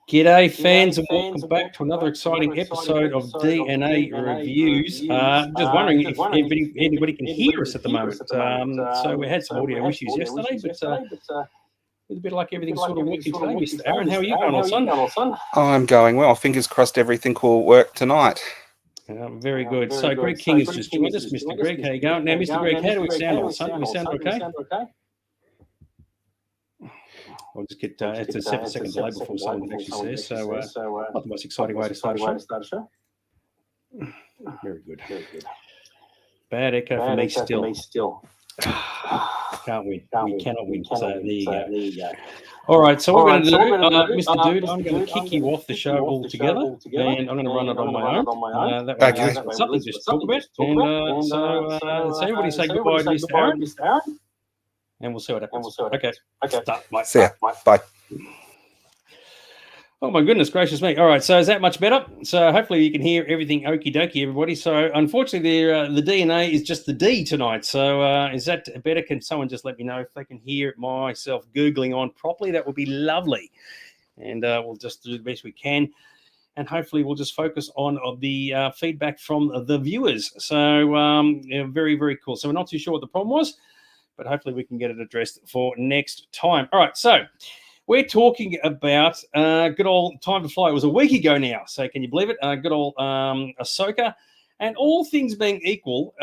G'day, fans, and welcome back to another exciting episode of DNA Reviews. Just wondering if anybody can hear us at the moment. So we had some audio issues yesterday, but it's a bit like everything's sort of working today. Mr. Aaron, how are you going, old son? I'm going well. Fingers crossed everything will work tonight. Very good. So Greg King has just joined us. Mr. Greg, how you going? Now, Mr. Greg, how do we sound, old son? Do we sound okay? I'll just get it's a 7-second delay before someone actually says. So, not the most exciting way to start a show. Very good. Bad echo for me still. Can't win. We cannot win. So there you go. All right. So what we're going to do, Mr. Dude, I'm going to kick you off the show altogether, and I'm going to run it on my own. That way, okay. Something just talk about. And so everybody say goodbye to Mr. Aaron. And we'll see what happens. Okay. Start. See ya. Bye. Oh, my goodness gracious me. All right. So is that much better? So hopefully you can hear everything okie dokie, everybody. So unfortunately, the DNA is just the D tonight. So is that better? Can someone just let me know if they can hear myself Googling on properly? That would be lovely. And we'll just do the best we can. And hopefully we'll just focus on the feedback from the viewers. So very, very cool. So we're not too sure what the problem was, but hopefully we can get it addressed for next time. All right, so we're talking about good old Time to Fly. It was a week ago now, so can you believe it? Good old Ahsoka. And all things being equal,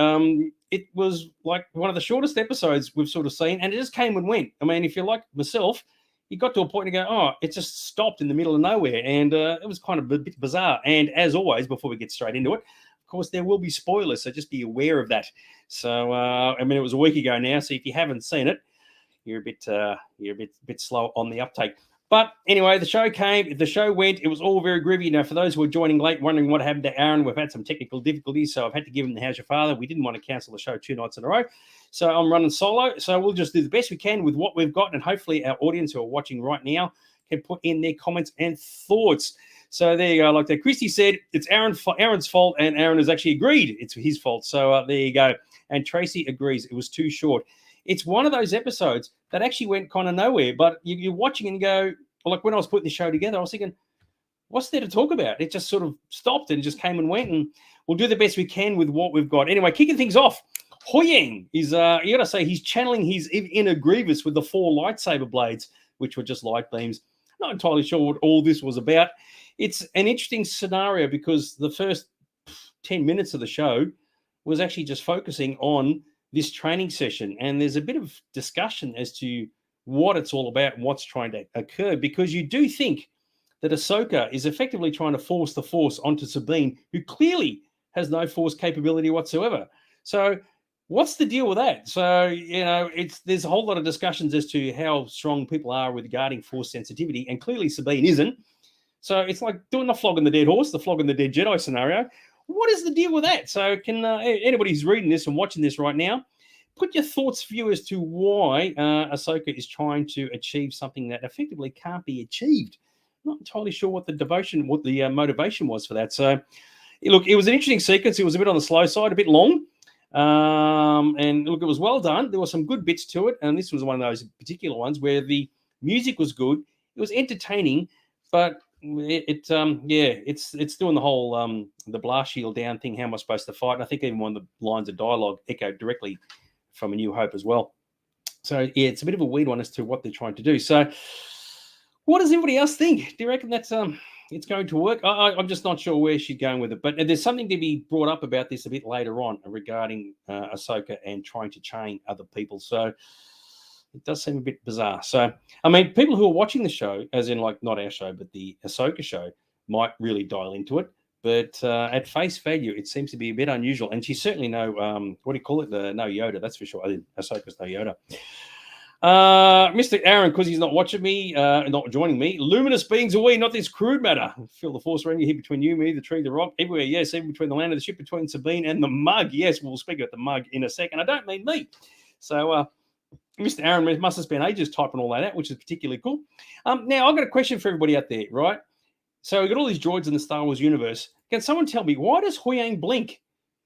it was like one of the shortest episodes we've sort of seen, and it just came and went. I mean, if you're like myself, you got to a point and go, oh, it just stopped in the middle of nowhere, and it was kind of a bit bizarre. And as always, before we get straight into it, of course, there will be spoilers, so just be aware of that. So, I mean, it was a week ago now, so if you haven't seen it, you're a bit slow on the uptake. But anyway, the show went. It was all very groovy. Now, for those who are joining late, wondering what happened to Aaron, we've had some technical difficulties, so I've had to give him the How's Your Father. We didn't want to cancel the show 2 nights in a row, so I'm running solo. So we'll just do the best we can with what we've got, and hopefully our audience who are watching right now can put in their comments and thoughts. So there you go. Like that, Christy said, it's Aaron's fault, and Aaron has actually agreed it's his fault. So there you go. And Tracy agrees it was too short. It's one of those episodes that actually went kind of nowhere, but you're watching and you go, well, like when I was putting the show together, I was thinking, what's there to talk about? It just sort of stopped and just came and went, and we'll do the best we can with what we've got. Anyway, kicking things off, Huyang is, you got to say, he's channeling his inner Grievous with the 4 lightsaber blades, which were just light beams. Not entirely sure what all this was about. It's an interesting scenario because the first 10 minutes of the show was actually just focusing on this training session. And there's a bit of discussion as to what it's all about and what's trying to occur, because you do think that Ahsoka is effectively trying to force the Force onto Sabine, who clearly has no Force capability whatsoever. So what's the deal with that? So, there's a whole lot of discussions as to how strong people are regarding Force sensitivity, and clearly Sabine isn't. So it's like doing the flogging the dead horse, the flogging the dead Jedi scenario. What is the deal with that? So can anybody who's reading this and watching this right now, put your thoughts, viewers, to why Ahsoka is trying to achieve something that effectively can't be achieved. Not entirely sure what the motivation was for that. So, look, it was an interesting sequence. It was a bit on the slow side, a bit long. And look, it was well done. There were some good bits to it. And this was one of those particular ones where the music was good. It was entertaining, but it's doing the whole the blast shield down thing. How am I supposed to fight? And I think even one of the lines of dialogue echoed directly from A New Hope as well. So yeah, it's a bit of a weird one as to what they're trying to do. So what does everybody else think? Do you reckon that's it's going to work? I'm just not sure where she's going with it. But there's something to be brought up about this a bit later on regarding Ahsoka and trying to chain other people. So it does seem a bit bizarre. So, I mean, people who are watching the show, as in like not our show, but the Ahsoka show, might really dial into it. But at face value, it seems to be a bit unusual. And she's certainly no, what do you call it? No Yoda, that's for sure. Ahsoka's no Yoda. Mr. Aaron, because he's not watching me, not joining me, luminous beings away, not this crude matter. Feel the Force around you here between you, me, the tree, the rock, everywhere. Yes, even between the land and the ship, between Sabine and the mug. Yes, we'll speak about the mug in a second. I don't mean me. So, Mr. Aaron must have spent ages typing all that out, which is particularly cool. Now, I've got a question for everybody out there, right? So we've got all these droids in the Star Wars universe. Can someone tell me, why does Huyang blink?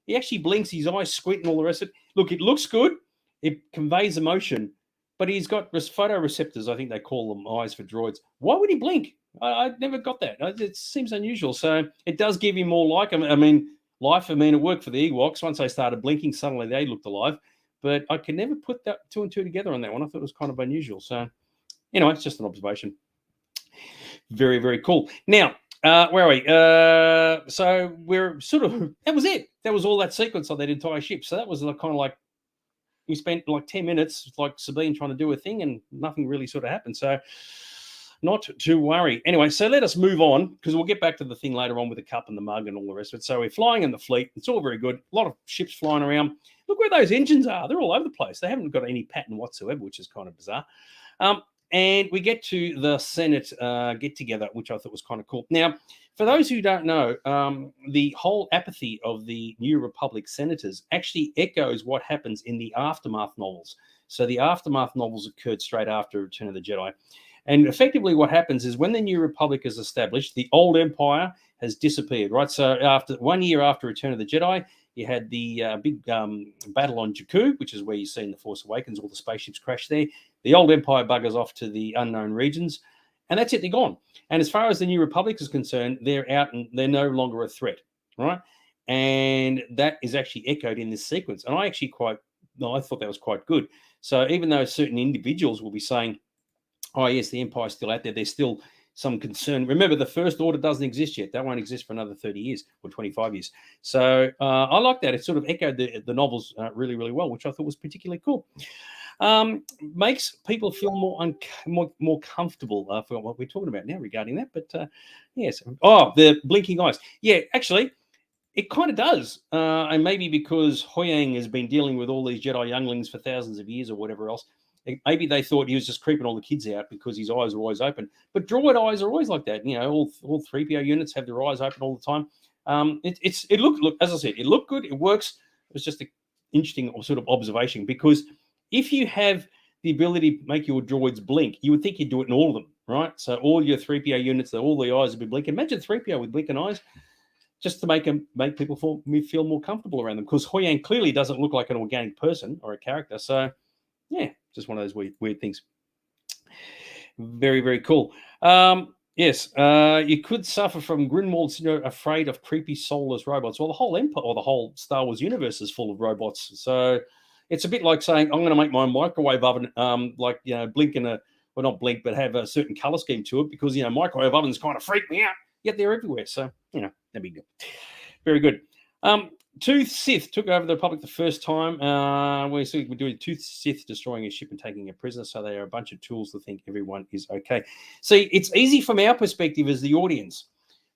He actually blinks, his eyes squint and all the rest of it. Look, it looks good. It conveys emotion. But he's got photoreceptors, I think they call them eyes for droids. Why would he blink? I never got that. It seems unusual. So it does give you more like. I mean, life. I mean, it worked for the Ewoks. Once they started blinking, suddenly they looked alive. But I could never put that two and two together on that one. I thought it was kind of unusual. So anyway, it's just an observation. Very, very cool. Now, where are we? So we're sort of, that was it. That was all that sequence on that entire ship. So that was kind of like, we spent like 10 minutes, like Sabine trying to do a thing and nothing really sort of happened. So not to worry. Anyway, so let us move on because we'll get back to the thing later on with the cup and the mug and all the rest of it. So we're flying in the fleet. It's all very good. A lot of ships flying around. Look where those engines are. They're all over the place. They haven't got any pattern whatsoever, which is kind of bizarre. And we get to the Senate get-together, which I thought was kind of cool. Now, for those who don't know, the whole apathy of the New Republic senators actually echoes what happens in the Aftermath novels. So the Aftermath novels occurred straight after Return of the Jedi. And effectively what happens is when the New Republic is established, the old Empire has disappeared, right? So after 1 year after Return of the Jedi, you had the big battle on Jakku, which is where you see in The Force Awakens, all the spaceships crash there. The old Empire buggers off to the unknown regions, and that's it, they're gone. And as far as the New Republic is concerned, they're out and they're no longer a threat, right? And that is actually echoed in this sequence. And I thought that was quite good. So even though certain individuals will be saying, oh, yes, the Empire's still out there, there's still some concern. Remember, the First Order doesn't exist yet. That won't exist for another 30 years or 25 years. So I like that. It sort of echoed the novels really, really well, which I thought was particularly cool. Makes people feel more comfortable. I forgot what we're talking about now regarding that, but yes. Oh, the blinking eyes. Yeah, actually, it kind of does. And maybe because Huyang has been dealing with all these Jedi younglings for thousands of years or whatever else, maybe they thought he was just creeping all the kids out because his eyes are always open. But droid eyes are always like that. You know, all 3PO units have their eyes open all the time. It look as I said, it looked good. It works. It was just an interesting sort of observation because if you have the ability to make your droids blink, you would think you'd do it in all of them, right? So all your 3PO units, all the eyes would be blinking. Imagine 3PO with blinking eyes, just to make people feel more comfortable around them. Because Huyang clearly doesn't look like an organic person or a character. So yeah, just one of those weird things. Very, very cool. Yes, you could suffer from Grinwald syndrome, afraid of creepy soulless robots. Well, the whole Empire or the whole Star Wars universe is full of robots. So it's a bit like saying, I'm going to make my microwave oven, blink not blink, but have a certain color scheme to it because, microwave ovens kind of freak me out. Yet they're everywhere. So, that'd be good. Very good. Tooth Sith took over the Republic the first time. We're doing Tooth Sith destroying a ship and taking a prisoner. So they are a bunch of tools to think everyone is okay. See, it's easy from our perspective as the audience,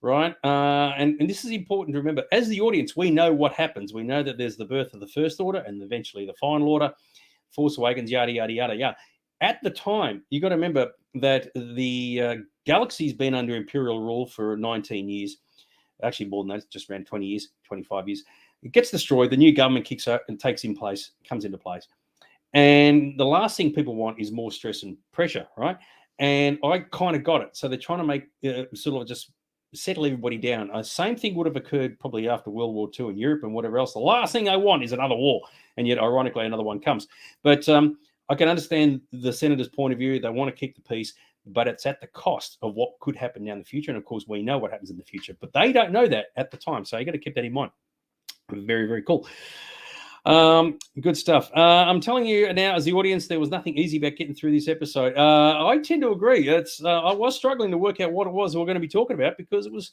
right? And this is important to remember. As the audience, we know what happens. We know that there's the birth of the First Order and eventually the Final Order, Force Awakens, yada, yada, yada, yada. At the time, you got to remember that the galaxy's been under Imperial rule for 19 years. Actually, more than that, just around 20 years, 25 years. It gets destroyed. The new government kicks out and comes into place. And the last thing people want is more stress and pressure, right? And I kind of got it. So they're trying to make sort of just settle everybody down. Same thing would have occurred probably after World War II in Europe and whatever else. The last thing I want is another war. And yet, ironically, another one comes. But I can understand the senator's point of view. They want to keep the peace, but it's at the cost of what could happen down the future. And of course, we know what happens in the future, but they don't know that at the time. So you got to keep that in mind. Very, very cool. Good stuff. I'm telling you now, as the audience, there was nothing easy about getting through this episode. I tend to agree. I was struggling to work out what it was we're going to be talking about because it was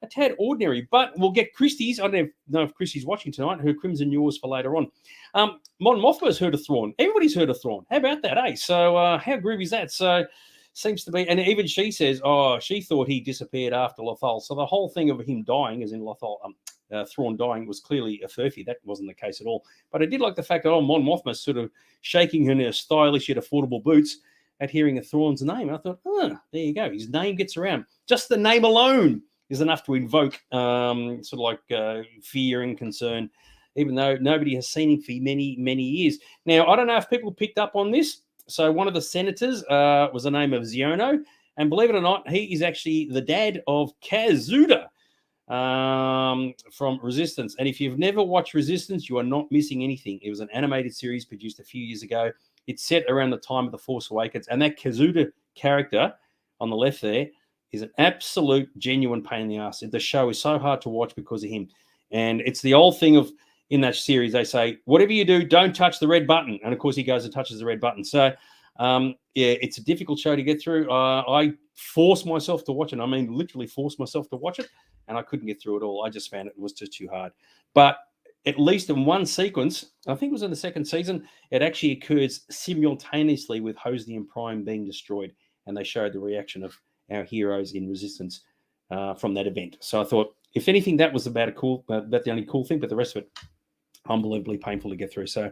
a tad ordinary. But we'll get Christie's. I don't know if Christie's watching tonight. Her Crimson Yours for later on. Mon Mothma's heard of Thrawn. Everybody's heard of Thrawn. How about that, eh? So how groovy is that? So seems to be, and even she says, she thought he disappeared after Lothal. So the whole thing of him dying, as in Lothal, Thrawn dying, was clearly a furphy. That wasn't the case at all. But I did like the fact that Mon Mothma sort of shaking her stylish yet affordable boots at hearing of Thrawn's name. And I thought, there you go. His name gets around. Just the name alone is enough to invoke sort of like fear and concern, even though nobody has seen him for many, many years. Now, I don't know if people picked up on this. So one of the senators was the name of Ziono. And believe it or not, he is actually the dad of Kaz Zuda from Resistance. And if you've never watched Resistance, you are not missing anything. It was an animated series produced a few years ago. It's set around the time of The Force Awakens. And that Kazuda character on the left there is an absolute genuine pain in the ass. The show is so hard to watch because of him. And it's the old thing of, in that series, they say, whatever you do, don't touch the red button. And of course, he goes and touches the red button. So, it's a difficult show to get through. I forced myself to watch it. I mean, literally forced myself to watch it. And I couldn't get through it all. I just found it was just too hard. But at least in one sequence, I think it was in the second season, it actually occurs simultaneously with Hosnian Prime being destroyed. And they showed the reaction of our heroes in Resistance from that event. So I thought, if anything, that was about that's the only cool thing, but the rest of it, unbelievably painful to get through. So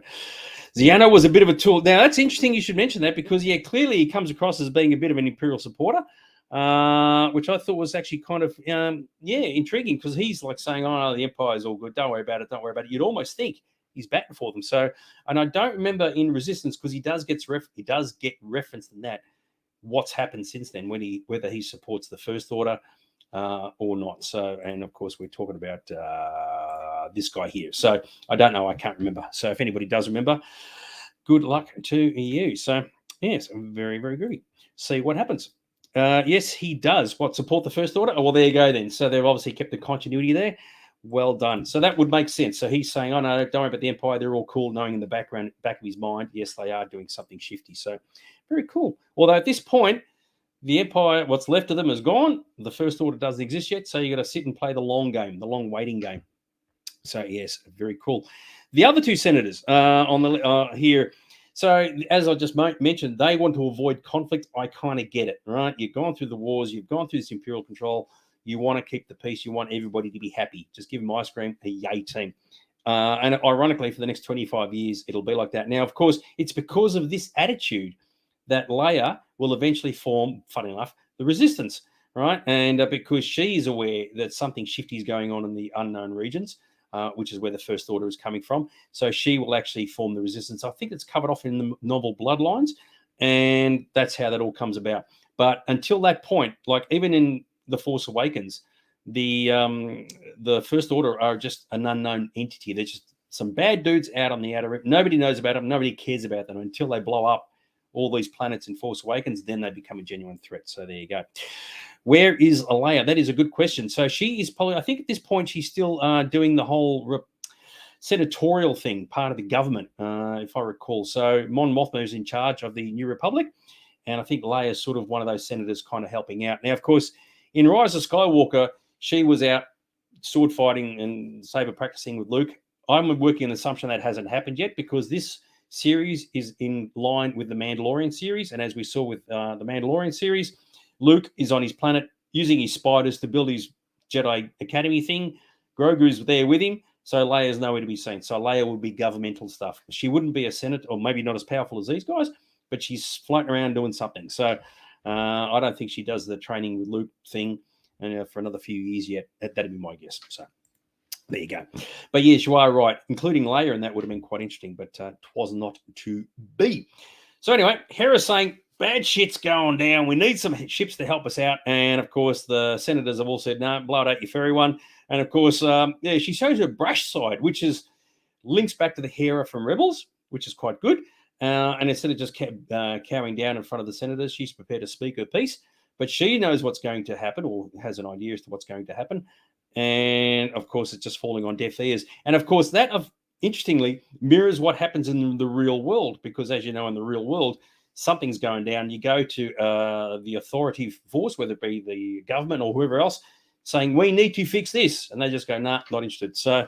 Ziano was a bit of a tool. Now, that's interesting you should mention that because, clearly he comes across as being a bit of an Imperial supporter, which I thought was actually kind of, intriguing because he's like saying, oh, the Empire is all good. Don't worry about it. Don't worry about it. You'd almost think he's batting for them. So, and I don't remember in Resistance because he does get referenced in that what's happened since then, whether he supports the First Order or not. So, and of course, we're talking about this guy here. So I don't know. I can't remember. So if anybody does remember, good luck to you. So yes, very, very good. See what happens. Yes, he does. Support the First Order? Oh, well, there you go then. So they've obviously kept the continuity there. Well done. So that would make sense. So he's saying, oh, no, don't worry about the Empire. They're all cool, knowing in the back of his mind, yes, they are doing something shifty. So very cool. Although at this point, the Empire, what's left of them is gone. The First Order doesn't exist yet. So you got to sit and play the long game, the long waiting game. So, yes, very cool. The other two senators on the here. So, as I just mentioned, they want to avoid conflict. I kind of get it, right? You've gone through the wars. You've gone through this imperial control. You want to keep the peace. You want everybody to be happy. Just give them ice cream, a yay team. And ironically, for the next 25 years, it'll be like that. Now, of course, it's because of this attitude that Leia will eventually form, funny enough, the Resistance, right? And because she is aware that something shifty is going on in the unknown regions, which is where the First Order is coming from. So she will actually form the Resistance. I think it's covered off in the novel Bloodlines, and that's how that all comes about. But until that point, like even in The Force Awakens, the First Order are just an unknown entity. They're just some bad dudes out on the outer rim. Nobody knows about them. Nobody cares about them until they blow up all these planets in Force Awakens. Then they become a genuine threat. So there you go. Where is Leia? That is a good question. So she is probably, I think at this point, she's still doing the whole senatorial thing, part of the government, if I recall. So Mon Mothma is in charge of the New Republic. And I think Leia is sort of one of those senators kind of helping out. Now, of course, in Rise of Skywalker, she was out sword fighting and saber practicing with Luke. I'm working on the assumption that hasn't happened yet because this series is in line with the Mandalorian series. And as we saw with the Mandalorian series, Luke is on his planet using his spiders to build his Jedi Academy thing. Grogu's there with him. So Leia's nowhere to be seen. So Leia would be governmental stuff. She wouldn't be a senator, or maybe not as powerful as these guys, but she's floating around doing something. So I don't think she does the training with Luke thing for another few years yet. That'd be my guess. So there you go. But yes, you are right. Including Leia, and that would have been quite interesting, but it was not to be. So anyway, Hera's saying, bad shit's going down. We need some ships to help us out. And, of course, the senators have all said, no, blow it out, you fairy one. And, of course, she shows her brash side, which links back to the Hera from Rebels, which is quite good. And instead of just cowering down in front of the senators, she's prepared to speak her piece. But she knows what's going to happen, or has an idea as to what's going to happen. And, of course, it's just falling on deaf ears. And, of course, that, interestingly, mirrors what happens in the real world. Because, as you know, in the real world, something's going down. You go to the authoritative force, whether it be the government or whoever else, saying, we need to fix this. And they just go, nah, not interested. So,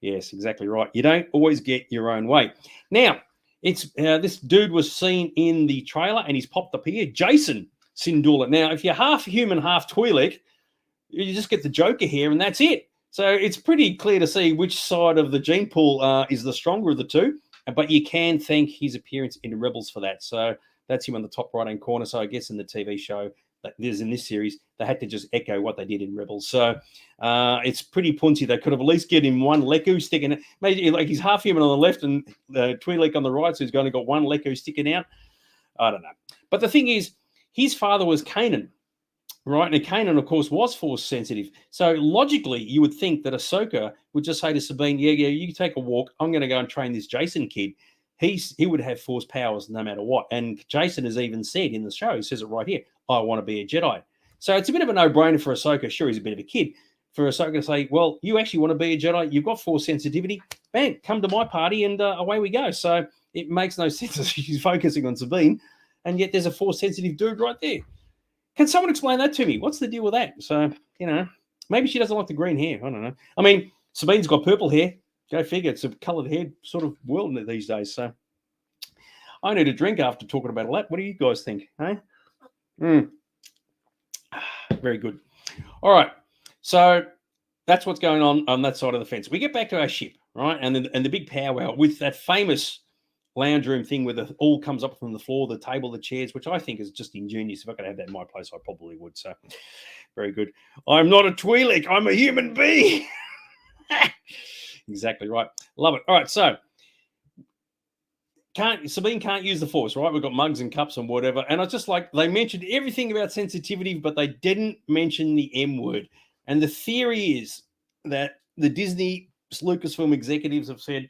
yes, exactly right. You don't always get your own way. Now, it's this dude was seen in the trailer, and he's popped up here, Jason Syndulla. Now, if you're half human, half Twi'lek, you just get the Joker here, and that's it. So it's pretty clear to see which side of the gene pool is the stronger of the two. But you can thank his appearance in Rebels for that. So that's him on the top right-hand corner. So I guess in the TV show that there's in this series, they had to just echo what they did in Rebels. So it's pretty punchy. They could have at least given him one Leku sticking. Maybe like he's half human on the left and Twi'lek on the right, so he's only got one Leku sticking out. I don't know. But the thing is, his father was Kanan. Right, and Kanan, of course, was force sensitive. So logically, you would think that Ahsoka would just say to Sabine, yeah, you can take a walk. I'm going to go and train this Jason kid. He would have force powers no matter what. And Jason has even said in the show, he says it right here, I want to be a Jedi. So it's a bit of a no-brainer for Ahsoka. Sure, he's a bit of a kid. For Ahsoka to say, well, you actually want to be a Jedi, you've got Force sensitivity, bang, come to my party, and away we go. So it makes no sense that she's focusing on Sabine, and yet there's a Force-sensitive dude right there. Can someone explain that to me? What's the deal with that? So, maybe she doesn't like the green hair. I don't know. I mean, Sabine's got purple hair. Go figure. It's a coloured hair sort of world these days. So I need a drink after talking about all that. What do you guys think? Hey? Very good. All right. So that's what's going on that side of the fence. We get back to our ship, right? And the big powwow with that famous lounge room thing where the all comes up from the floor, the table, the chairs, which I think is just ingenious. If I could have that in my place, I probably would. So very good. I'm not a Twi'lek. I'm a human being. Exactly right. Love it. All right. So Sabine can't use the Force, right? We've got mugs and cups and whatever. And I just like, they mentioned everything about sensitivity, but they didn't mention the M word. And the theory is that the Disney Lucasfilm executives have said,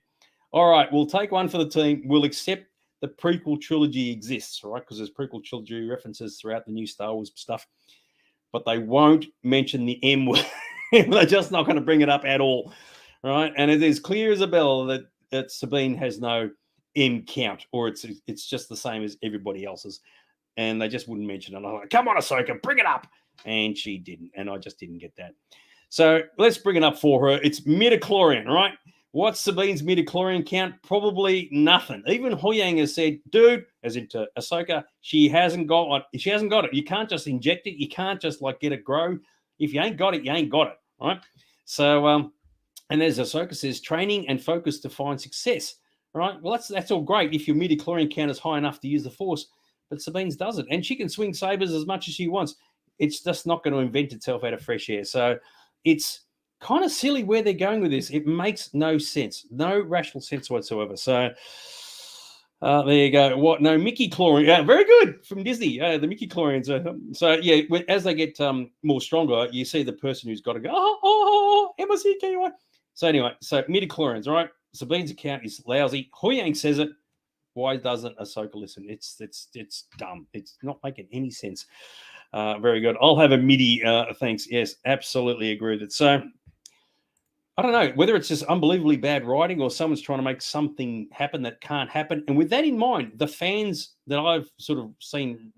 all right, we'll take one for the team. We'll accept the prequel trilogy exists, right? Because there's prequel trilogy references throughout the new Star Wars stuff. But they won't mention the M word. They're just not going to bring it up at all, right? And it is clear as a bell that Sabine has no M count, or it's just the same as everybody else's. And they just wouldn't mention it. I'm like, come on, Ahsoka, bring it up. And she didn't. And I just didn't get that. So let's bring it up for her. It's midichlorian, right? What's Sabine's midichlorian count? Probably nothing. Even Huyang has said, dude, as into Ahsoka, she hasn't got it. You can't just inject it. You can't just like get it grow. If you ain't got it, you ain't got it, right? So, and as Ahsoka says, training and focus define success, right? Well, that's all great if your midichlorian count is high enough to use the Force, but Sabine's doesn't. And she can swing sabers as much as she wants. It's just not going to invent itself out of fresh air. So it's kind of silly where they're going with this. It makes no sense, no rational sense whatsoever. So there you go. What? No, Mickey chlorine. Yeah, very good from Disney. The Mickey chlorines. So yeah, as they get more stronger, you see the person who's got to go, M-I-C-K-Y. So anyway, so midichlorians, right? Sabine's account is lousy. Huyang says it. Why doesn't Ahsoka listen? It's dumb. It's not making any sense. Very good. I'll have a MIDI. Thanks. Yes, absolutely agree with it. So I don't know whether it's just unbelievably bad writing or someone's trying to make something happen that can't happen. And with that in mind, the fans that I've sort of seen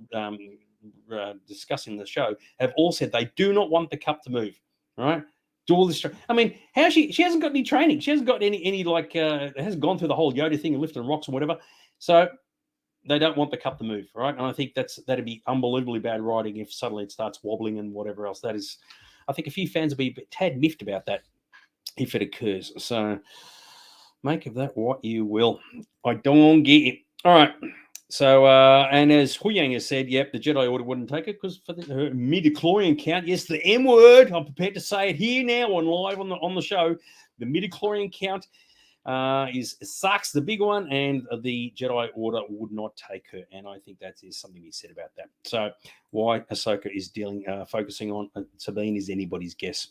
discussing the show have all said they do not want the cup to move, right? Do all this. I mean, how she hasn't got any training. She hasn't got any like hasn't gone through the whole Yoda thing and lifting rocks and whatever. So they don't want the cup to move, right? And I think that'd be unbelievably bad writing if suddenly it starts wobbling and whatever else. That is, I think a few fans will be a bit tad miffed about that if it occurs. So make of that what you will. I don't get it. All right. So, and as Huyang has said, yep, the Jedi Order wouldn't take it because for her midichlorian count, yes, the M word, I'm prepared to say it here now on live on the show, the midichlorian count sucks, the big one, and the Jedi Order would not take her. And I think that is something to be said about that. So why Ahsoka is focusing on Sabine is anybody's guess.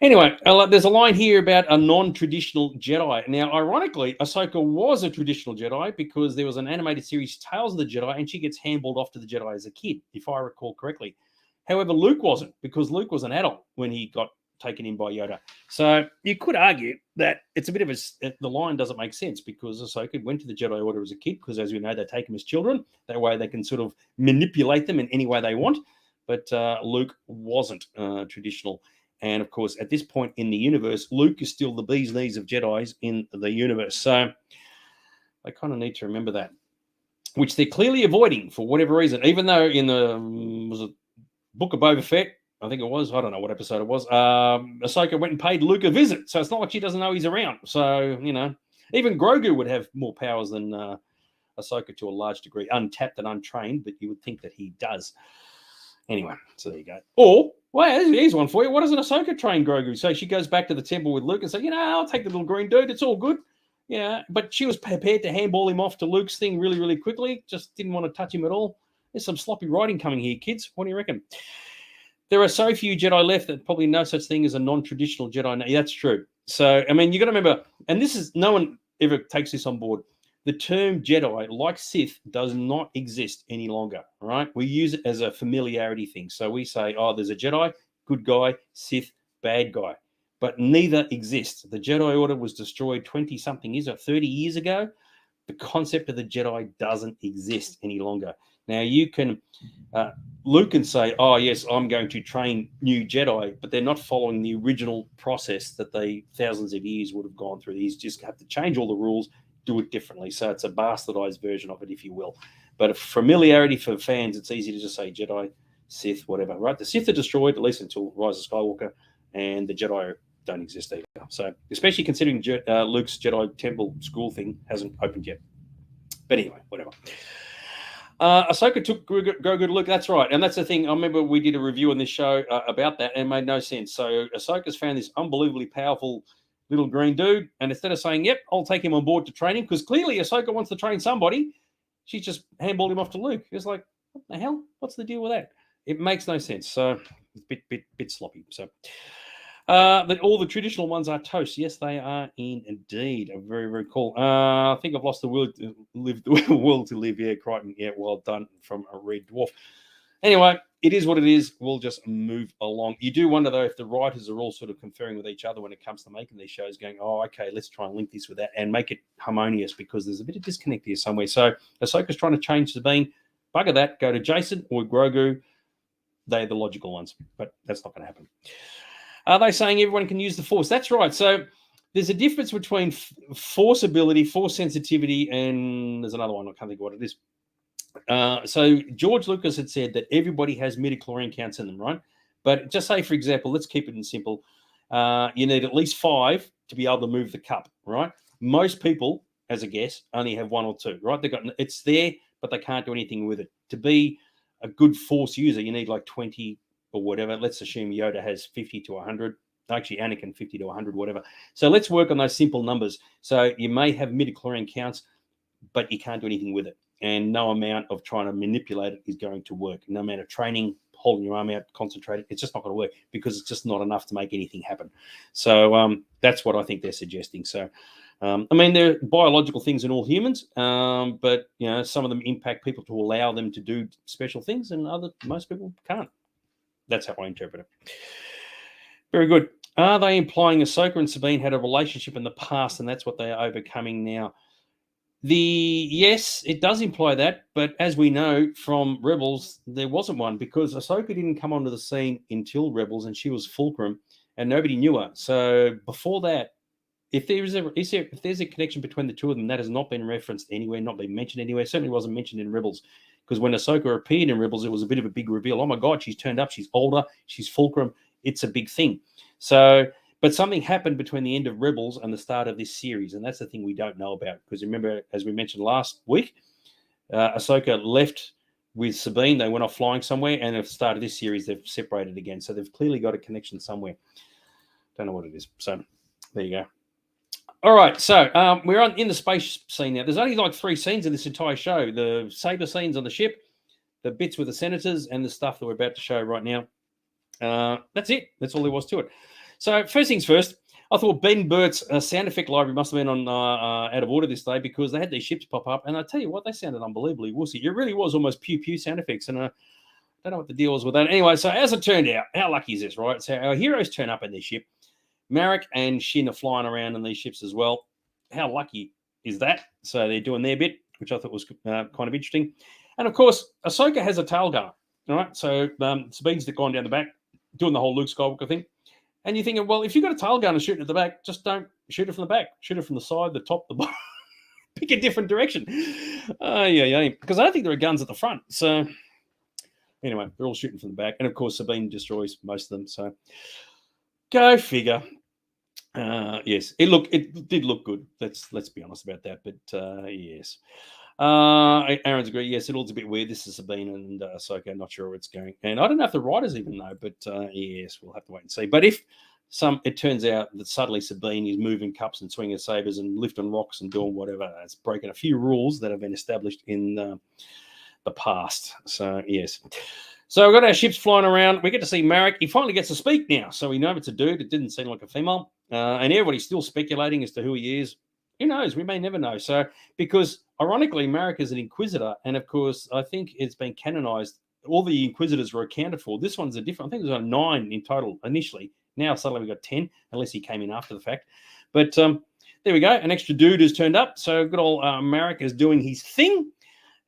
Anyway, there's a line here about a non-traditional Jedi. Now, ironically, Ahsoka was a traditional Jedi because there was an animated series, Tales of the Jedi, and she gets handballed off to the Jedi as a kid, if I recall correctly. However, Luke wasn't, because Luke was an adult when he got taken in by Yoda. So you could argue that it's a bit of the line doesn't make sense because Ahsoka went to the Jedi Order as a kid because, as we know, they take them as children. That way they can sort of manipulate them in any way they want. But Luke wasn't traditional. And, of course, at this point in the universe, Luke is still the bee's knees of Jedis in the universe. So they kind of need to remember that, which they're clearly avoiding for whatever reason, even though in the Book of Boba Fett, I think it was, I don't know what episode it was, Ahsoka went and paid Luke a visit. So it's not like she doesn't know he's around. So, even Grogu would have more powers than Ahsoka to a large degree, untapped and untrained, but you would think that he does. Anyway, so there you go. Or, well, here's one for you. Why doesn't Ahsoka train Grogu? So she goes back to the temple with Luke and say, I'll take the little green dude. It's all good. Yeah, but she was prepared to handball him off to Luke's thing really, really quickly. Just didn't want to touch him at all. There's some sloppy writing coming here, kids. What do you reckon? There are so few Jedi left that probably no such thing as a non-traditional Jedi. No, that's true. So, I mean, you got to remember, and this is, no one ever takes this on board. the term Jedi, like Sith, does not exist any longer, all right? We use it as a familiarity thing. So we say, oh, there's a Jedi, good guy, Sith, bad guy. But neither exists. The Jedi Order was destroyed 20-something years or 30 years ago. The concept of the Jedi doesn't exist any longer. Now, you can, Luke can say, oh, yes, I'm going to train new Jedi, but they're not following the original process that they thousands of years would have gone through. He's just have to change all the rules, do it differently. So it's a bastardized version of it, if you will. But a familiarity for fans, it's easy to just say Jedi, Sith, whatever, right? The Sith are destroyed, at least until Rise of Skywalker, and the Jedi don't exist either. So, especially considering Luke's Jedi Temple school thing hasn't opened yet. But anyway, whatever. Ahsoka took Grogu to Luke. That's right. And that's the thing. I remember we did a review on this show about that, and it made no sense. So Ahsoka's found this unbelievably powerful little green dude, and instead of saying, yep, I'll take him on board to train him, because clearly Ahsoka wants to train somebody, she just handballed him off to Luke. It's like, what the hell? What's the deal with that? It makes no sense. So it's a bit sloppy. So all the traditional ones are toast. Yes, they are indeed. Very, very cool. I think I've lost the will to live. Yeah, Crichton. Yeah, well done from a red dwarf. Anyway, it is what it is. We'll just move along. You do wonder, though, if the writers are all sort of conferring with each other when it comes to making these shows, going, oh, okay, let's try and link this with that and make it harmonious, because there's a bit of disconnect here somewhere. So Ahsoka's trying to change Sabine. Bugger that. Go to Jason or Grogu. They're the logical ones, but that's not going to happen. Are they saying everyone can use the Force? That's right. So there's a difference between Force ability, Force sensitivity, and there's another one. I can't think of what it is. So George Lucas had said that everybody has midichlorian counts in them, right? But just say, for example, let's keep it in simple. You need at least 5 to be able to move the cup, right? Most people, as a guess, only have 1 or 2, right? It's there, but they can't do anything with it. To be a good Force user, you need like 20 or whatever. Let's assume Yoda has 50 to 100. Actually, Anakin 50 to 100, whatever. So let's work on those simple numbers. So you may have midichlorian counts, but you can't do anything with it. And no amount of trying to manipulate it is going to work. No amount of training, holding your arm out, concentrating, it's just not going to work, because it's just not enough to make anything happen. So that's what I think they're suggesting. So, I mean, there are biological things in all humans, but, you know, some of them impact people to allow them to do special things, and most people can't. That's how I interpret it. Very good. Are they implying Ahsoka and Sabine had a relationship in the past, and that's what they are overcoming now? Yes, it does imply that, but as we know from Rebels, there wasn't one, because Ahsoka didn't come onto the scene until Rebels, and she was Fulcrum, and nobody knew her. So before that, if there's a connection between the two of them, that has not been referenced anywhere, not been mentioned anywhere. Certainly wasn't mentioned in Rebels, because when Ahsoka appeared in Rebels, it was a bit of a big reveal. Oh my God, she's turned up. She's older. She's Fulcrum. It's a big thing. So, but something happened between the end of Rebels and the start of this series, and that's the thing we don't know about. Because remember, as we mentioned last week, Ahsoka left with Sabine. They went off flying somewhere, and at the start of this series, they've separated again. So they've clearly got a connection somewhere. Don't know what it is. So there you go. All right, so we're in the space scene now. There's only like 3 scenes in this entire show. The saber scenes on the ship, the bits with the senators, and the stuff that we're about to show right now. That's it. That's all there was to it. So first things first, I thought Ben Burt's sound effect library must have been on out of order this day, because they had these ships pop up, and I tell you what, they sounded unbelievably wussy. It really was almost pew-pew sound effects, and I don't know what the deal was with that. Anyway, so as it turned out, how lucky is this, right? So our heroes turn up in their ship. Marek and Shin are flying around in these ships as well. How lucky is that? So they're doing their bit, which I thought was kind of interesting. And of course, Ahsoka has a tail gunner. All right, so Sabine's gone down the back, doing the whole Luke Skywalker thing. And you're thinking, well, if you've got a tail gunner shooting at the back, just don't shoot it from the back. Shoot it from the side, the top, the bottom. Pick a different direction. Yeah. Because I don't think there are guns at the front. So anyway, they're all shooting from the back. And of course, Sabine destroys most of them. So go figure. Yes, it did look good. Let's be honest about that. But yes, Aaron's agree. Yes, it looks a bit weird. This is Sabine and Ahsoka. Not sure where it's going, and I don't know if the writers even know. But yes, we'll have to wait and see. But if it turns out that suddenly Sabine is moving cups and swinging sabers and lifting rocks and doing whatever, it's breaking a few rules that have been established in the past. So yes. So we've got our ships flying around. We get to see Marek. He finally gets to speak now. So we know it's a dude. It didn't seem like a female. And everybody's still speculating as to who he is. who knows? We may never know. So, because ironically, America's an inquisitor, and of course, I think it's been canonized. All the inquisitors were accounted for. This one's a different. I think there's 9 in total initially. Now suddenly we've got 10, unless he came in after the fact. But there we go. An extra dude has turned up. So good old America's doing his thing.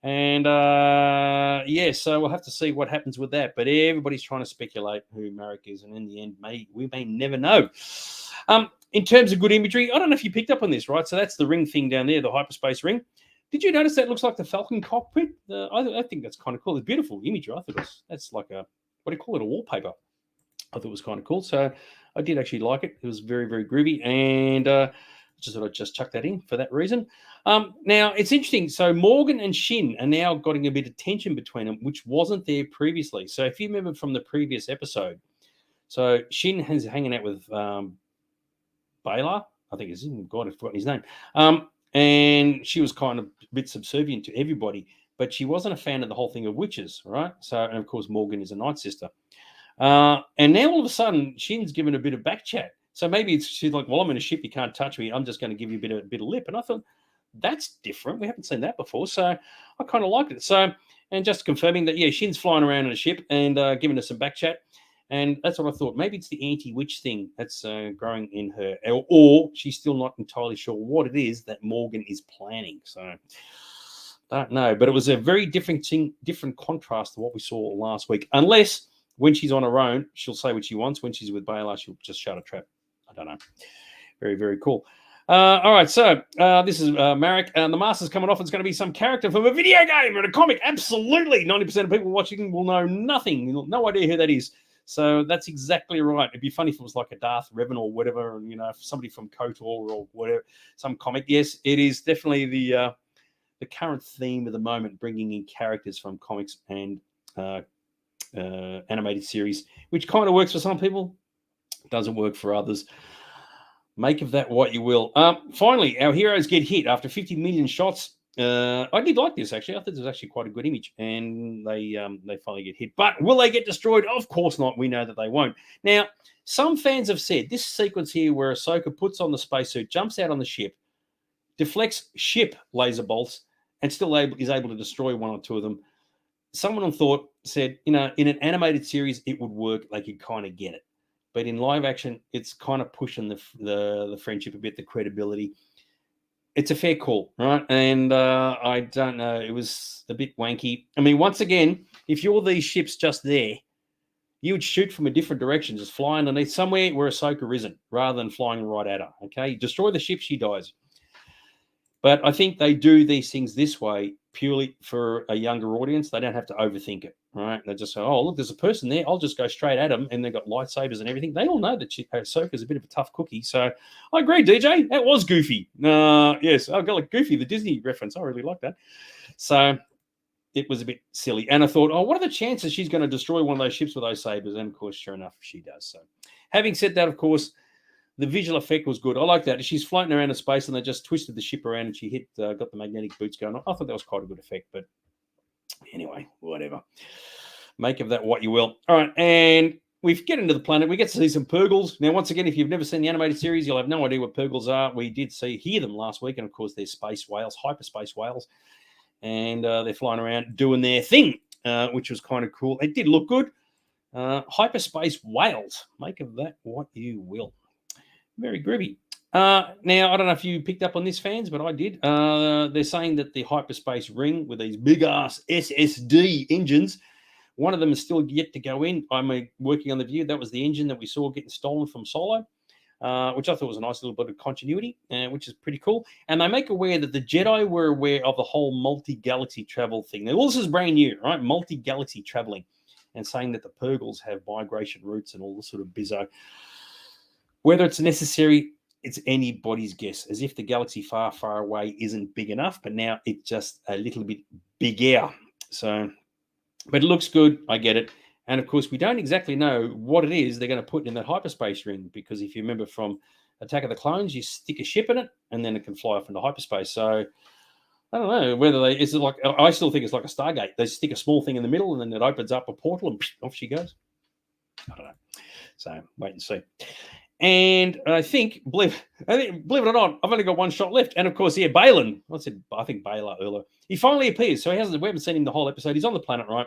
And so we'll have to see what happens with that. But everybody's trying to speculate who Marek is, and in the end, we may never know. In terms of good imagery, I don't know if you picked up on this, right? So that's the ring thing down there, the hyperspace ring. Did you notice that looks like the Falcon cockpit? I think that's kind of cool. It's beautiful imagery. I thought that's like a, what do you call it, a wallpaper. I thought it was kind of cool. So I did actually like it. It was very, very groovy. And just thought I'd just chuck that in for that reason. Now, it's interesting. So Morgan and Shin are now getting a bit of tension between them, which wasn't there previously. So if you remember from the previous episode, so Shin is hanging out with Baylor, I think it's God, I've forgotten his name. And she was kind of a bit subservient to everybody, but she wasn't a fan of the whole thing of witches, right? So, and of course, Morgan is a Night Sister. And now all of a sudden, Shin's given a bit of back chat. So maybe she's like, well, I'm in a ship, you can't touch me. I'm just going to give you a bit of lip. And I thought, that's different. We haven't seen that before. So I kind of liked it. So, and just confirming that, yeah, Shin's flying around in a ship and giving us some back chat. And that's what I thought. Maybe it's the anti-witch thing that's growing in her. Or she's still not entirely sure what it is that Morgan is planning. So I don't know. But it was a very different thing, different contrast to what we saw last week. Unless when she's on her own, she'll say what she wants. When she's with Baylor, she'll just shut a trap. I don't know. Very, very cool. All right, so this is Marek. The master's coming off. It's going to be some character from a video game or a comic. Absolutely. 90% of people watching will know nothing. No idea who that is. So that's exactly right. It'd be funny if it was like a Darth Revan or whatever, and somebody from KOTOR or whatever, some comic. Yes, it is definitely the current theme of the moment, bringing in characters from comics and animated series, which kind of works for some people, doesn't work for others. Make of that what you will. Finally, our heroes get hit after 50 million shots. I did like this, actually. I thought it was actually quite a good image, and they finally get hit. But will they get destroyed? Of course not. We know that they won't. Now, some fans have said this sequence here where Ahsoka puts on the spacesuit, jumps out on the ship, deflects ship laser bolts, and still is able to destroy one or two of them. Someone said, in an animated series, it would work. They could kind of get it. But in live action, it's kind of pushing the friendship a bit, the credibility. It's a fair call, right? And I don't know. It was a bit wanky. I mean, once again, if you're these ships just there, you would shoot from a different direction, just fly underneath somewhere where Ahsoka isn't, rather than flying right at her, okay? Destroy the ship, she dies. But I think they do these things this way purely for a younger audience. They don't have to overthink it, right? They just say, oh, look, there's a person there. I'll just go straight at them. And they've got lightsabers and everything. They all know that Ahsoka's a bit of a tough cookie. So I agree, DJ. That was goofy. Yes, I got like Goofy, the Disney reference. I really like that. So it was a bit silly. And I thought, oh, what are the chances she's going to destroy one of those ships with those sabers? And, of course, sure enough, she does. So having said that, of course, the visual effect was good. I like that. She's floating around in space and they just twisted the ship around and she got the magnetic boots going on. I thought that was quite a good effect. But anyway, whatever. Make of that what you will. All right, and we get into the planet. We get to see some Purgles. Now, once again, if you've never seen the animated series, you'll have no idea what Purgles are. We did hear them last week, and of course, they're space whales, hyperspace whales, and they're flying around doing their thing, which was kind of cool. It did look good. Hyperspace whales. Make of that what you will. Very groovy. Now, I don't know if you picked up on this, fans, but I did. They're saying that the hyperspace ring with these big-ass SSD engines, one of them is still yet to go in. I'm working on the view. That was the engine that we saw getting stolen from Solo, which I thought was a nice little bit of continuity, which is pretty cool. And they make aware that the Jedi were aware of the whole multi-galaxy travel thing. Now, all this is brand new, right? Multi-galaxy traveling, and saying that the Purgles have migration routes and all this sort of bizzo. Whether it's necessary, it's anybody's guess, as if the galaxy far, far away isn't big enough, but now it's just a little bit bigger. So, but it looks good. I get it. And of course, we don't exactly know what it is they're going to put in that hyperspace ring, because if you remember from Attack of the Clones, you stick a ship in it and then it can fly off into hyperspace. So I don't know whether I still think it's like a Stargate. They stick a small thing in the middle and then it opens up a portal and off she goes. I don't know. So wait and see. And I think, believe it or not, I've only got one shot left. And of course, yeah, Balin. I think Baylor earlier. He finally appears. So we haven't seen him the whole episode. He's on the planet, right?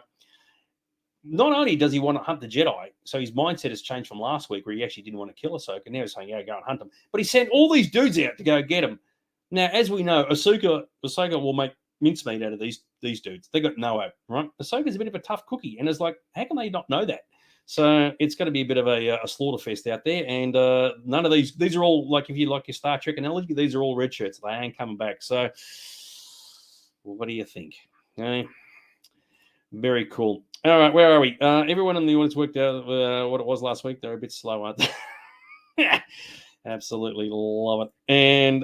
Not only does he want to hunt the Jedi, so his mindset has changed from last week where he actually didn't want to kill Ahsoka. Now he's saying, yeah, go and hunt him. But he sent all these dudes out to go get him. Now, as we know, Ahsoka will make mincemeat out of these dudes. They got no hope, right? Ahsoka's a bit of a tough cookie. And it's like, how can they not know that? So it's going to be a bit of a slaughter fest out there. And none of these are all, like, if you like your Star Trek analogy, these are all red shirts. They ain't coming back. So, well, what do you think? Okay. Very cool. All right, where are we? Everyone in the audience worked out what it was last week. They're a bit slow, aren't they? Absolutely love it. And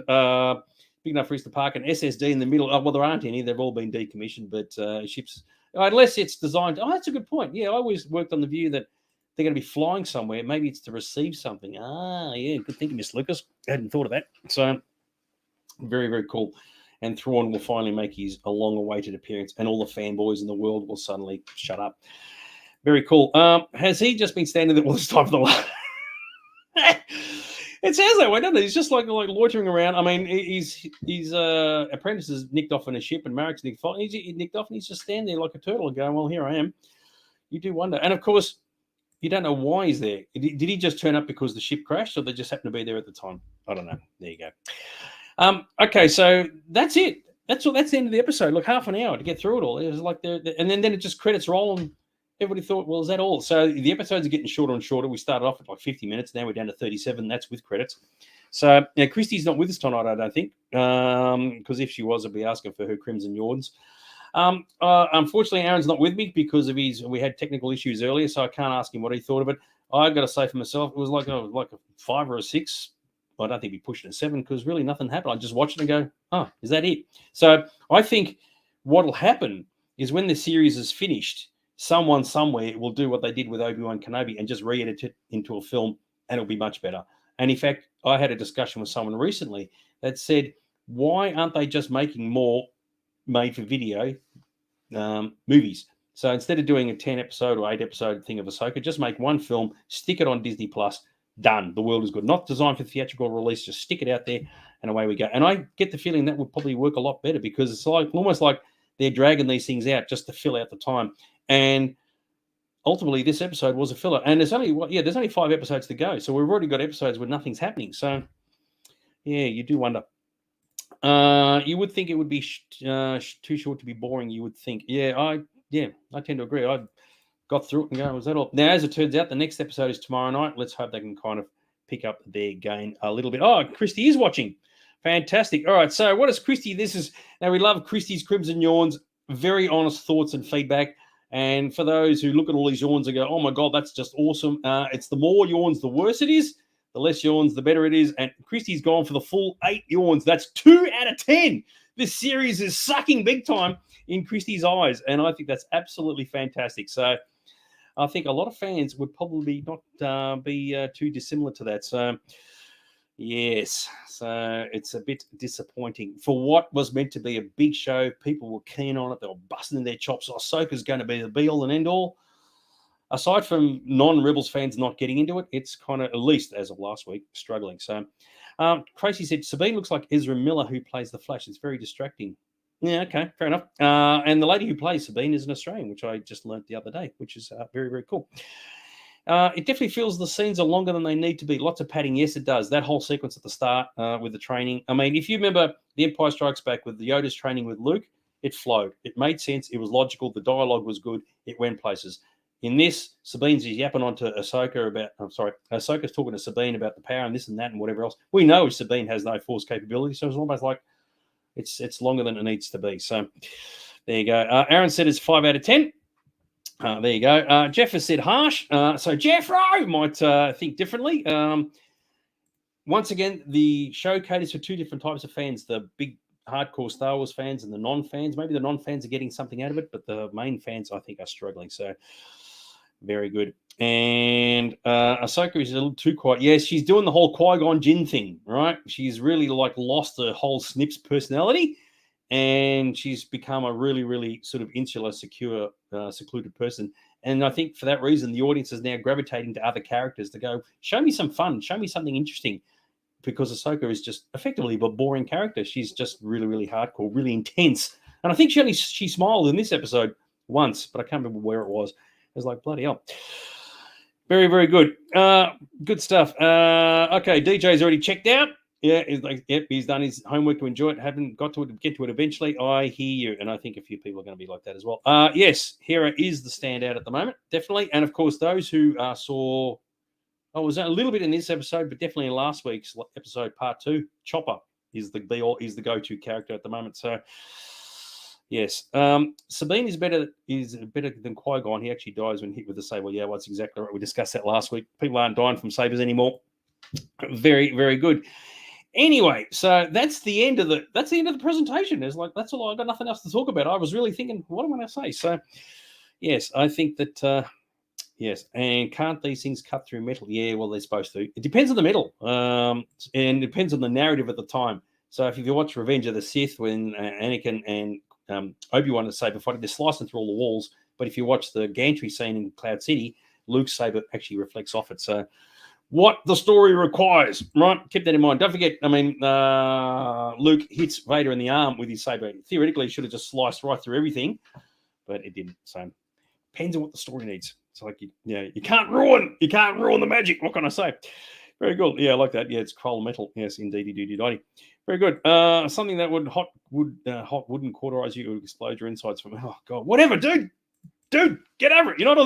big enough for us to park an SSD in the middle. Oh, well, there aren't any. They've all been decommissioned, but ships, unless it's designed. Oh, that's a good point. Yeah, I always worked on the view that they're going to be flying somewhere. Maybe it's to receive something. Yeah, good thinking, Miss Lucas. I hadn't thought of that. So very, very cool. And Thrawn will finally make his long-awaited appearance, and all the fanboys in the world will suddenly shut up. Very cool. Has he just been standing there all this time for the last? It sounds that way, doesn't it? He's just like loitering around. I mean, his apprentice is nicked off on a ship, and Marek's nicked off, and he's just standing there like a turtle and going, well, here I am. You do wonder. And, of course, you don't know why he's there. Did he just turn up because the ship crashed, or they just happened to be there at the time? I don't know. There you go. Okay, so that's it. That's the end of the episode. Look, half an hour to get through it all. It was like and then it just credits roll, and everybody thought, well, is that all? So the episodes are getting shorter and shorter. We started off at like 50 minutes. Now we're down to 37. That's with credits. So Christy's not with us tonight, I don't think, because if she was, I'd be asking for her Crimson Jordans. Unfortunately, Aaron's not with me because of we had technical issues earlier, so I can't ask him what he thought of it. I've got to say for myself, it was like a 5 or a 6. I don't think we pushed it a 7 because really nothing happened. I just watched it and go, oh, is that it? So I think what will happen is when the series is finished, someone somewhere will do what they did with Obi-Wan Kenobi and just re-edit it into a film, and it'll be much better. And in fact, I had a discussion with someone recently that said, why aren't they just making more made-for-video movies? So instead of doing a 10-episode or 8-episode thing of Ahsoka, just make one film, stick it on Disney+, done. The world is good. Not designed for theatrical release. Just stick it out there and away we go. And I get the feeling that would probably work a lot better because it's almost like they're dragging these things out just to fill out the time. And ultimately, this episode was a filler. And there's only 5 episodes to go. So we've already got episodes where nothing's happening. So, yeah, you do wonder. You would think it would be too short to be boring, you would think. Yeah, I tend to agree. I got through it and go, was that all? Now, as it turns out, the next episode is tomorrow night. Let's hope they can kind of pick up their game a little bit. Oh, Christy is watching. Fantastic. All right, so what is Christy? Now we love Christy's Crimson Yawns, very honest thoughts and feedback. And for those who look at all these yawns and go, oh my God, that's just awesome. It's the more yawns, the worse it is. The less yawns, the better it is. And Christy's gone for the full 8 yawns. That's 2 out of 10. This series is sucking big time in Christy's eyes. And I think that's absolutely fantastic. So I think a lot of fans would probably not be too dissimilar to that. So, yes. So it's a bit disappointing. For what was meant to be a big show, people were keen on it. They were busting in their chops. Ahsoka's going to be the be-all and end-all. Aside from non-Rebels fans not getting into it, it's kind of, at least as of last week, struggling. So Tracy said, Sabine looks like Ezra Miller, who plays the Flash. It's very distracting. Yeah, okay, fair enough. And the lady who plays Sabine is an Australian, which I just learnt the other day, which is very, very cool. It definitely feels the scenes are longer than they need to be. Lots of padding. Yes, it does. That whole sequence at the start with the training. I mean, if you remember The Empire Strikes Back with Yoda's training with Luke, it flowed. It made sense. It was logical. The dialogue was good. It went places. In this, Sabine's yapping onto Ahsoka Ahsoka's talking to Sabine about the power and this and that and whatever else. We know Sabine has no force capability, so it's almost like it's longer than it needs to be. So there you go. Aaron said it's 5 out of 10. There you go. Jeff has said harsh. So Jeff Rowe might think differently. Once again, the show caters for 2 different types of fans, the big hardcore Star Wars fans and the non-fans. Maybe the non-fans are getting something out of it, but the main fans, I think, are struggling. So very good. And Ahsoka is a little too quiet. Yes, she's doing the whole Qui-Gon Jinn thing, right? She's really lost the whole Snips personality, and she's become a really, really sort of insular, secluded person. And I think for that reason, the audience is now gravitating to other characters to go, show me some fun, show me something interesting. Because Ahsoka is just effectively a boring character. She's just really, really hardcore, really intense. And I think she smiled in this episode once, but I can't remember where it was. It was like, bloody hell. Very, very good. Good stuff. Okay, DJ's already checked out. Yeah, he's like, yep, he's done his homework to enjoy it. Haven't got to get to it eventually. I hear you, and I think a few people are going to be like that as well. Yes, Hera is the standout at the moment, definitely. And of course, those who saw, it was a little bit in this episode, but definitely in last week's episode, part 2, Chopper is the go-to character at the moment. So, yes, Sabine is better than Qui-Gon. He actually dies when hit with the saber. Yeah, well, that's exactly right. We discussed that last week. People aren't dying from sabers anymore. Very, very good. Anyway, so that's the end of the presentation. There's that's all. I got nothing else to talk about. I was really thinking, what am I going to say? So, yes, I think that yes, and can't these things cut through metal? Yeah, well, they're supposed to. It depends on the metal, and it depends on the narrative at the time. So if you watch Revenge of the Sith, when Anakin and Obi-Wan and saber fighting, they're slicing through all the walls. But if you watch the gantry scene in Cloud City, Luke's saber actually reflects off it. So what the story requires, right? Keep that in mind. Don't forget, I mean, Luke hits Vader in the arm with his saber. Theoretically, he should have just sliced right through everything, but it didn't. So depends on what the story needs. It's like, you can't ruin the magic. What can I say? Very good. Yeah, I like that. Yeah, it's Kroll metal. Yes, indeedy. Very good. Something that would hot wouldn't cauterize you, would explode your insides from. Oh God, whatever, dude, get over it. You're not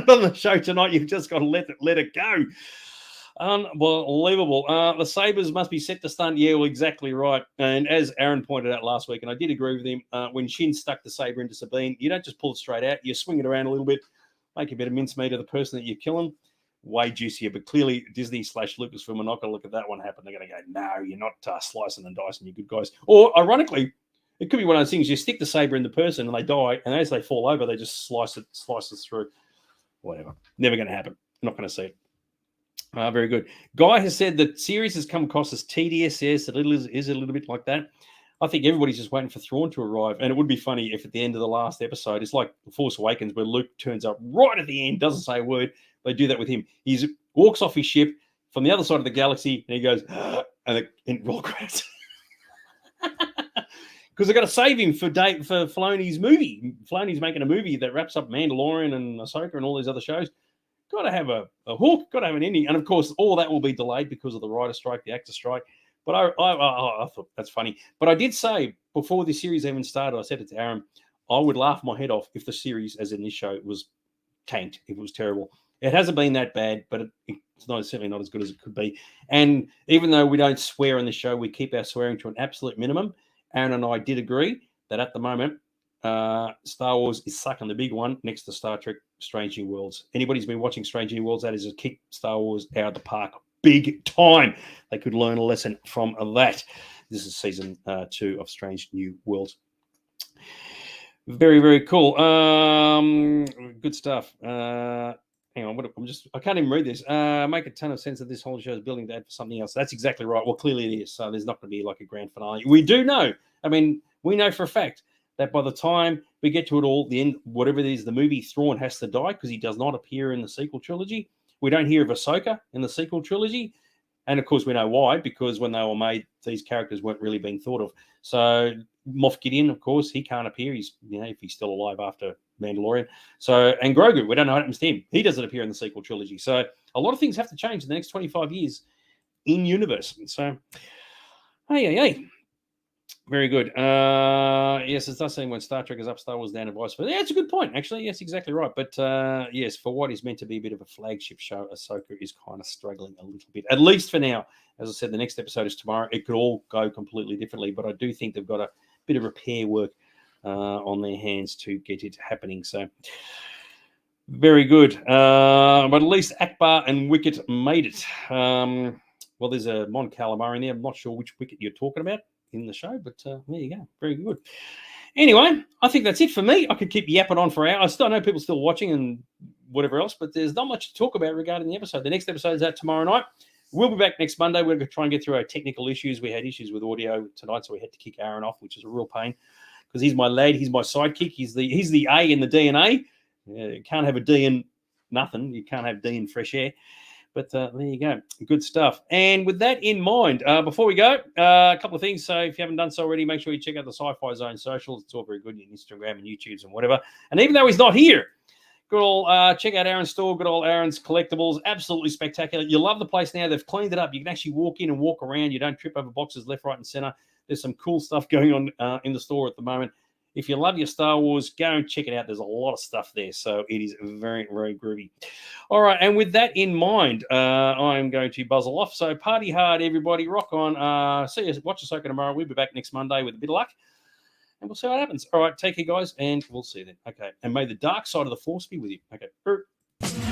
on the show tonight. You've just got to let it go. Unbelievable. The sabers must be set to stun. Yeah, well, exactly right. And as Aaron pointed out last week, and I did agree with him, when Shin stuck the saber into Sabine, you don't just pull it straight out. You swing it around a little bit, make a bit of mincemeat of the person that you're killing. Way juicier. But clearly, Disney / Lucasfilm are not going to look at that one happen. They're going to go, no, you're not slicing and dicing, you good guys. Or ironically, it could be one of those things. You stick the saber in the person and they die, and as they fall over, they just slices through. Whatever. Never going to happen. Not going to see it. Very good. Guy has said that series has come across as tedious. Yes, it is a little bit like that. I think everybody's just waiting for Thrawn to arrive. And it would be funny if at the end of the last episode, it's like The Force Awakens, where Luke turns up right at the end, doesn't say a word. They do that with him. He walks off his ship from the other side of the galaxy, and he goes, and roll credits. Because they've got to save him for Filoni's movie. Filoni's making a movie that wraps up Mandalorian and Ahsoka and all these other shows. Got to have a hook, got to have an ending. And, of course, all that will be delayed because of the writer strike, the actor strike. But I thought that's funny. But I did say before the series even started, I said it to Aaron, I would laugh my head off if the series, as in this show, was tanked, if it was terrible. It hasn't been that bad, but it's certainly not as good as it could be. And even though we don't swear in the show, we keep our swearing to an absolute minimum. Aaron and I did agree that at the moment, Star Wars is sucking the big one next to Star Trek Strange New Worlds. Anybody's been watching Strange New Worlds, that is a kick Star Wars out of the park big time. They could learn a lesson from that. This is season 2 of Strange New Worlds. Very, very cool. Good stuff. Hang on, I can't even read this. Make a ton of sense that this whole show is building to add for something else. That's exactly right. Well, clearly it is. So there's not going to be like a grand finale. We do know. I mean, we know for a fact that by the time we get to it all, the end, whatever it is, the movie Thrawn has to die because he does not appear in the sequel trilogy. We don't hear of Ahsoka in the sequel trilogy. And of course, we know why, because when they were made, these characters weren't really being thought of. So Moff Gideon, of course, he can't appear. He's, if he's still alive after Mandalorian. So, and Grogu, we don't know what happens to him. He doesn't appear in the sequel trilogy. So a lot of things have to change in the next 25 years in universe. So, hey. Very good. Yes, it does seem when Star Trek is up, Star Wars down, and vice versa. Yeah, it's a good point, actually. Yes, exactly right. But yes, for what is meant to be a bit of a flagship show, Ahsoka is kind of struggling a little bit, at least for now. As I said, the next episode is tomorrow. It could all go completely differently, but I do think they've got a bit of repair work on their hands to get it happening. So, very good. But at least Akbar and Wicket made it. Well, there's a Mon Calamari in there. I'm not sure which Wicket you're talking about in the show, but there you go. Very good. Anyway, I think that's it for me. I could keep yapping on for hours. I still know people still watching and whatever else, but there's not much to talk about regarding the episode. The next episode is out tomorrow night. We'll be back next Monday. We're going to try and get through our technical issues. We had issues with audio tonight, so we had to kick Aaron off, which is a real pain because he's my lad. He's my sidekick. He's the A in the DNA. Yeah, you can't have a D in nothing. You can't have D in fresh air. But there you go. Good stuff. And with that in mind, before we go, a couple of things. So if you haven't done so already, make sure you check out the Sci-Fi Zone socials. It's all very good on Instagram and YouTubes and whatever. And even though he's not here, good old check out Aaron's store. Good old Aaron's Collectibles. Absolutely spectacular. You love the place now. They've cleaned it up. You can actually walk in and walk around. You don't trip over boxes left, right, and center. There's some cool stuff going on in the store at the moment. If you love your Star Wars, go and check it out. There's a lot of stuff there. So it is very, very groovy. All right. And with that in mind, I'm going to buzzle off. So party hard, everybody. Rock on. See you. Watch Ahsoka tomorrow. We'll be back next Monday with a bit of luck. And we'll see what happens. All right. Take care, guys. And we'll see you then. Okay. And may the dark side of the Force be with you. Okay.